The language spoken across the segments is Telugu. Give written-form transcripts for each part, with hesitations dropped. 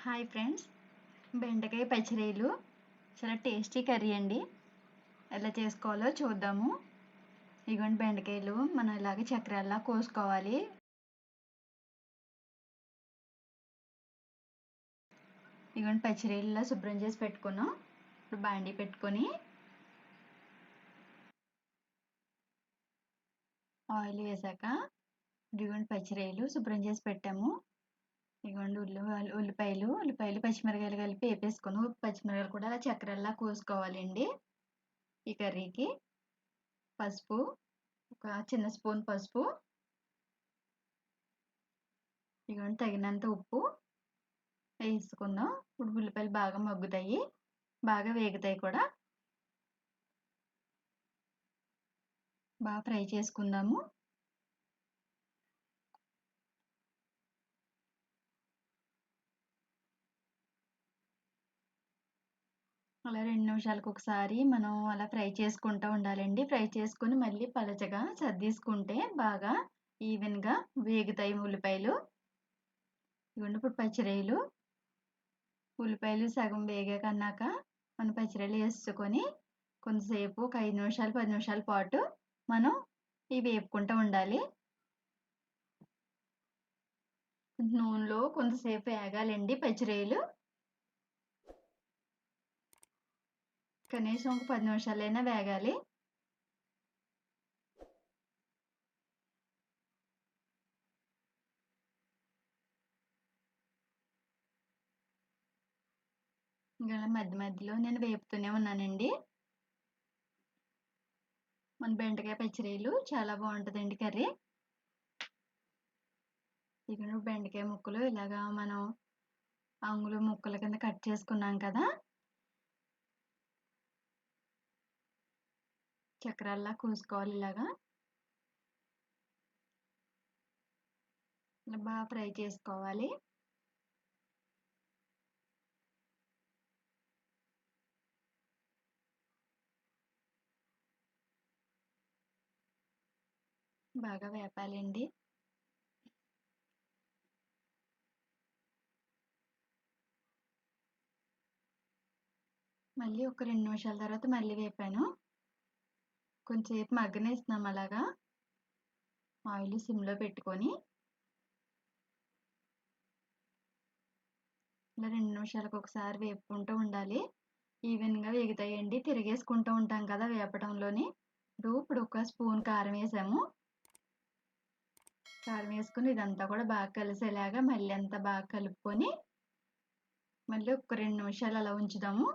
హాయ్ ఫ్రెండ్స్, బెండకాయ పచ్చిరొయ్యలు చాలా టేస్టీ కర్రీ అండి. ఎలా చేసుకోవాలో చూద్దాము. ఇగోండి బెండకాయలు మనం ఇలాగే చక్రాల్లా కోసుకోవాలి. ఇగోండి పచ్చిరొయ్యలు శుభ్రం చేసి పెట్టుకున్నాం. ఇప్పుడు బాండీ పెట్టుకొని ఆయిల్ వేసాక ఇదిగోండి పచ్చిరొయ్యలు శుభ్రం చేసి పెట్టాము. ఇదిగోండి ఉల్లిపాయలు పచ్చిమిరకాయలు కలిపి వేపేసుకొని పచ్చిమిరకాయలు కూడా అలా చక్రాల్లా కోసుకోవాలండి. ఈ కర్రీకి పసుపు, ఒక చిన్న స్పూన్ పసుపు, ఇదిగోండి తగినంత ఉప్పు వేసుకుందాం. ఇప్పుడు ఉల్లిపాయలు బాగా మగ్గుతాయి, బాగా వేగుతాయి కూడా. బాగా ఫ్రై చేసుకుందాము. అలా 2 నిమిషాలకు ఒకసారి మనం అలా ఫ్రై చేసుకుంటూ ఉండాలండి. ఫ్రై చేసుకొని మళ్ళీ పలచగా సర్దీసుకుంటే బాగా ఈవెన్గా వేగుతాయి ఉల్లిపాయలు. ఇదిగోండి ఇప్పుడు పచ్చిరొయ్యలు, ఉల్లిపాయలు సగం వేగాక అన్నాక మనం పచ్చిరొయ్యలు వేసుకొని కొంతసేపు ఒక 5 నిమిషాలు 10 నిమిషాల పాటు మనం ఇవి వేపుకుంటూ ఉండాలి. నూనెలో కొంతసేపు వేగాలండి పచ్చిరొయ్యలు. కనీసం ఒక 10 నిమిషాలైనా వేగాలి. ఇంకా మధ్య మధ్యలో నేను వేపుతూనే ఉన్నానండి. మన బెండకాయ పచ్చిరొయ్యలు చాలా బాగుంటుందండి కర్రీ. ఇక్కడ బెండకాయ ముక్కలు ఇలాగా మనం అంగుళం ముక్కల కింద కట్ చేసుకున్నాం కదా, చక్రాల్లా కోసుకోవాలి. ఇలా బాగా ఫ్రై చేసుకోవాలి. బాగా వేపాలండి. మళ్ళీ ఒక 2 నిమిషాల తర్వాత మళ్ళీ వేపాను. కొంచెంసేపు మగ్గనిస్తున్నాం. అలాగా ఆయిల్ సిమ్లో పెట్టుకొని ఇలా 2 నిమిషాలకు ఒకసారి వేపుకుంటూ ఉండాలి. ఈవెన్గా వేగుతాయండి. తిరిగేసుకుంటూ ఉంటాం కదా వేపడంలోని. ఇప్పుడు ఒక స్పూన్ కారం వేసాము. కారం వేసుకొని ఇదంతా కూడా బాగా కలిసేలాగా మళ్ళీ అంతా బాగా కలుపుకొని మళ్ళీ ఒక 2 నిమిషాలు అలా ఉంచుదాము.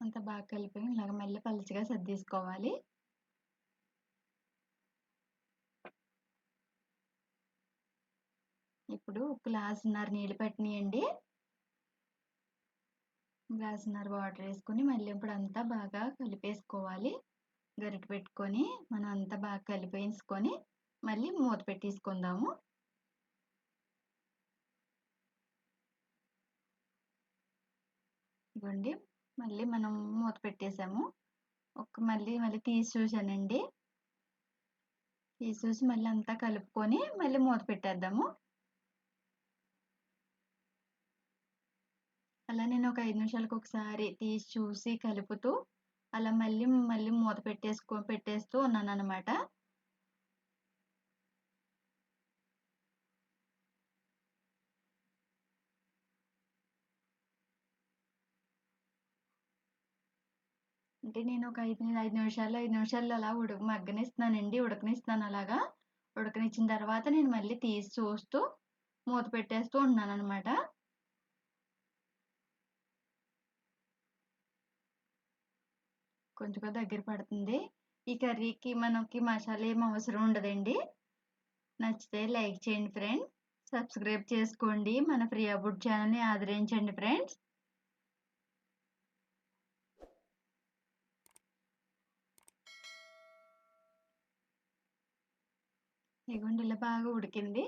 అంతా బాగా కలిపి ఇలాగ మళ్ళీ పలుచగా సర్దేసుకోవాలి. ఇప్పుడు గ్లాసున్నర నీళ్ళు పట్టినాయండి. గ్లాసున్నర వాటర్ వేసుకొని మళ్ళీ ఇప్పుడు అంతా బాగా కలిపేసుకోవాలి. గరిటె పెట్టుకొని మనం అంతా బాగా కలిపేసుకొని మళ్ళీ మూత పెట్టేసుకుందాము. ఇవ్వండి మళ్ళీ మనం మూత పెట్టేసాము. మళ్ళీ తీసి చూసానండి. తీసి చూసి మళ్ళీ అంతా కలుపుకొని మళ్ళీ మూత పెట్టేద్దాము. అలా నేను ఒక 5 నిమిషాలకు ఒకసారి తీసి చూసి కలుపుతూ అలా మళ్ళీ మూత పెట్టేస్తూ ఉన్నాను అనమాట. అంటే నేను ఒక 5 నిమిషాలు అలా ఉడకనిస్తున్నాను. అలాగా ఉడకనిచ్చిన తర్వాత నేను మళ్ళీ తీసి చూస్తూ మూత పెట్టేస్తూ ఉన్నాను అనమాట. కొంచెం దగ్గర పడుతుంది. ఈ కర్రీకి మనకి మసాలా ఏం అవసరం ఉండదండి. నచ్చితే లైక్ చేయండి ఫ్రెండ్స్. సబ్స్క్రైబ్ చేసుకోండి. మన ప్రియా ఫుడ్ ఛానల్ని ఆదరించండి ఫ్రెండ్స్. ఇదిగోండి ఇలా బాగా ఉడికింది.